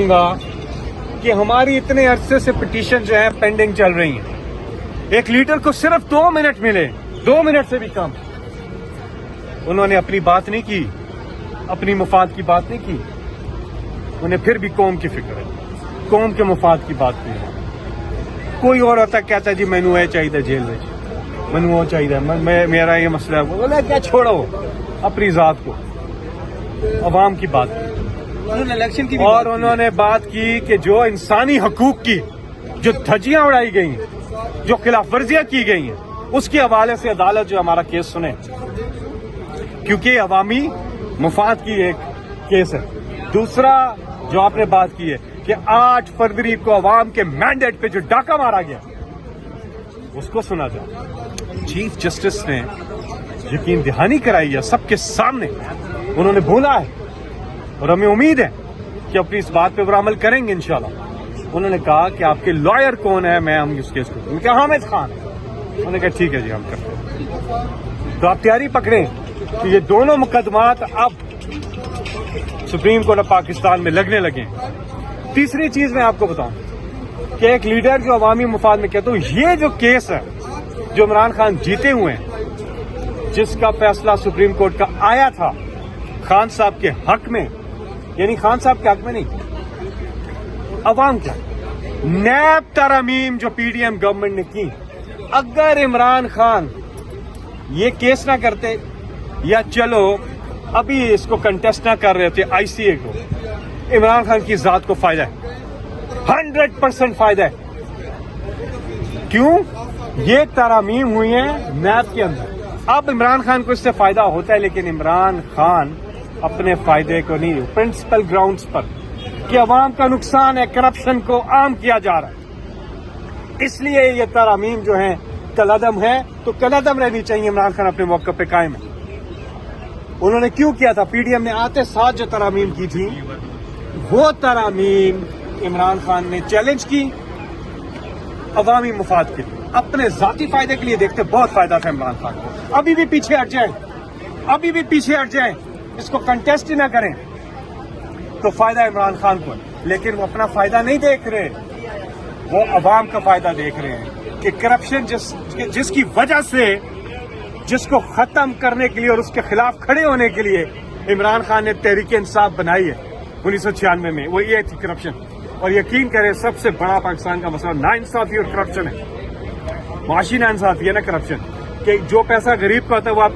پوچھوں گا کہ ہماری اتنے عرصے سے پٹیشن جو ہے پینڈنگ چل رہی ہیں, ایک لیڈر کو صرف 2 منٹ ملے, 2 منٹ سے بھی کم, انہوں نے اپنی بات نہیں کی, اپنی مفاد کی بات نہیں کی, انہیں پھر بھی قوم کی فکر ہے, قوم کے مفاد کی بات کی ہے. کوئی اور ہوتا کہتا ہے جی مینو یہ چاہیے جیل میں, مینو وہ چاہیے, میرا یہ مسئلہ ہے, وہ کیا چھوڑو اپنی ذات کو, عوام کی بات کی. الیکشن کی اور انہوں نے بات کی کہ جو انسانی حقوق کی جو دھجیاں اڑائی گئی ہیں, جو خلاف ورزیاں کی گئی ہیں, اس کے حوالے سے عدالت جو ہمارا کیس سنے, کیونکہ عوامی مفاد کی ایک کیس ہے. دوسرا جو آپ نے بات کی ہے کہ 8 فروری کو عوام کے مینڈیٹ پہ جو ڈاکہ مارا گیا اس کو سنا جائے. چیف جسٹس نے یقین دہانی کرائی ہے سب کے سامنے, انہوں نے بولا ہے اور ہمیں امید ہے کہ اپنی اس بات پہ وہ عمل کریں گے انشاءاللہ. انہوں نے کہا کہ آپ کے لائر کون ہے, میں ہم اس کیس کو, انہوں نے کہا حامد خان. انہوں نے کہا ٹھیک ہے جی ہم کرتے ہیں. تو آپ تیاری پکڑیں کہ یہ دونوں مقدمات اب سپریم کورٹ آف پاکستان میں لگنے لگے. تیسری چیز میں آپ کو بتاؤں کہ ایک لیڈر جو عوامی مفاد میں کہتا ہوں, یہ جو کیس ہے جو عمران خان جیتے ہوئے ہیں, جس کا فیصلہ سپریم کورٹ کا آیا تھا خان صاحب کے حق میں, یعنی خان صاحب کے حق میں نہیں, عوام کیا, نیب ترامیم جو پی ڈی ایم گورنمنٹ نے کی, اگر عمران خان یہ کیس نہ کرتے یا چلو ابھی اس کو کنٹیسٹ نہ کر رہے تھے آئی سی اے کو, عمران خان کی ذات کو فائدہ ہے, 100% فائدہ ہے. کیوں؟ یہ ترامیم ہوئی ہیں نیب کے اندر. اب عمران خان کو اس سے فائدہ ہوتا ہے, لیکن عمران خان اپنے فائدے کو نہیں, پرنسپل گراؤنڈز پر کہ عوام کا نقصان ہے, کرپشن کو عام کیا جا رہا ہے, اس لیے یہ ترامیم جو ہیں کالعدم ہے. تو کالعدم رہنی چاہیے, عمران خان اپنے موقع پہ قائم ہے. انہوں نے کیوں کیا تھا؟ پی ڈی ایم نے آتے ساتھ جو ترامیم کی تھی وہ ترامیم عمران خان نے چیلنج کی عوامی مفاد کے لیے, اپنے ذاتی فائدے کے لیے. دیکھتے بہت فائدہ تھا عمران خان کو, ابھی بھی پیچھے ہٹ جائیں, ابھی بھی پیچھے ہٹ جائیں, اس کو کنٹیسٹ ہی نہ کریں تو فائدہ عمران خان کو. لیکن وہ اپنا فائدہ نہیں دیکھ رہے, وہ عوام کا فائدہ دیکھ رہے ہیں کہ کرپشن جس کی وجہ سے, جس کو ختم کرنے کے لیے اور اس کے خلاف کھڑے ہونے کے لیے عمران خان نے تحریک انصاف بنائی ہے 1996 میں, وہ یہ تھی کرپشن. اور یقین کریں سب سے بڑا پاکستان کا مسئلہ ناانصافی اور کرپشن ہے, معاشی ناانصافی ہے نا کرپشن, کہ جو پیسہ غریب کا ہوتا ہے وہ آپ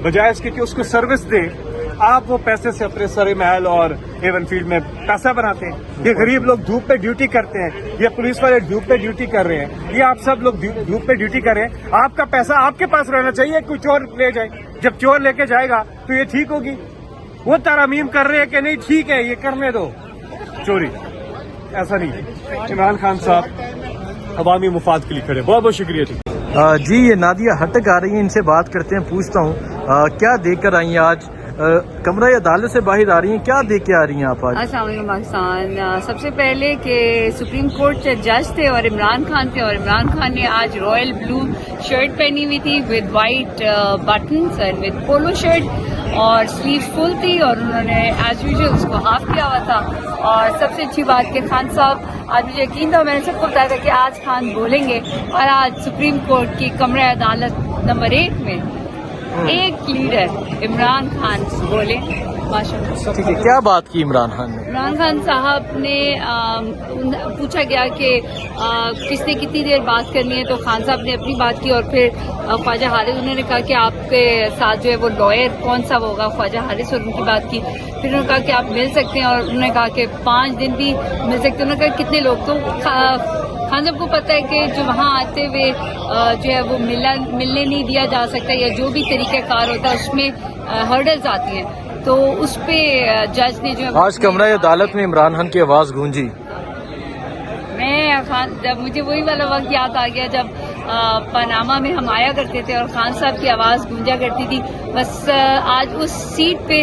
بجائے اس کے کہ اس کو سروس دیں, آپ وہ پیسے سے اپنے سر محل اور ایون فیلڈ میں پیسہ بناتے ہیں. یہ غریب لوگ دھوپ پہ ڈیوٹی کرتے ہیں, یہ پولیس والے دھوپ پہ ڈیوٹی کر رہے ہیں, یہ آپ سب لوگ دھوپ پہ ڈیوٹی کر رہے ہیں. آپ کا پیسہ آپ کے پاس رہنا چاہیے, کوئی چور لے جائے, جب چور لے کے جائے گا تو یہ ٹھیک ہوگی. وہ ترامیم کر رہے ہیں کہ نہیں ٹھیک ہے یہ کرنے دو چوری, ایسا نہیں. عمران خان صاحب عوامی مفاد کے لیے کھڑے. بہت بہت شکریہ. جی یہ نادیہ ہٹک آ رہی ہیں, ان سے بات کرتے ہیں, پوچھتا ہوں کیا دیکھ کر آئی ہیں آج, کمرہ عدالت سے باہر آ رہی ہیں, کیا دیکھ کے آ رہی ہیں آپ آج؟ السلام علیکم پاکستان. سب سے پہلے کہ سپریم کورٹ کے جج تھے اور عمران خان تھے, اور عمران خان نے آج رائل بلو شرٹ پہنی ہوئی تھی with white buttons and with polo shirt, اور سلیو فل تھی, اور انہوں نے ایز یوزول اس کو ہاف کیا ہوا تھا. اور سب سے اچھی بات کہ خان صاحب, آج مجھے یقین تھا, میں نے سب کو بتایا تھا کہ آج خان بولیں گے, اور آج سپریم کورٹ کی کمرہ عدالت نمبر 1 میں ایک لیڈر عمران خان بولے. ٹھیک ہے, کیا بات کی عمران خان نے؟ عمران خان صاحب نے پوچھا گیا کہ کس نے کتنی دیر بات کرنی ہے, تو خان صاحب نے اپنی بات کی, اور پھر خواجہ حارث, انہوں نے کہا کہ آپ کے ساتھ جو ہے وہ لائر کون سا ہوگا, خواجہ حارث, اور ان کی بات کی. پھر انہوں نے کہا کہ آپ مل سکتے ہیں, اور انہوں نے کہا کہ 5 دن بھی مل سکتے ہیں. انہوں نے کہا کتنے لوگ, تو خان صاحب کو پتہ ہے کہ جو وہاں آتے ہوئے جو ہے وہ ملنے نہیں دیا جا سکتا, یا جو بھی طریقہ کار ہوتا ہے اس میں ہرڈلز آتی ہیں, تو اس پہ جج نے جو ہے آج کمرہ عدالت میں عمران خان کی آواز گونجی. جب مجھے وہی والا وقت یاد آ گیا جب پاناما میں ہم آیا کرتے تھے اور خان صاحب کی آواز گونجا کرتی تھی. بس آج اس سیٹ پہ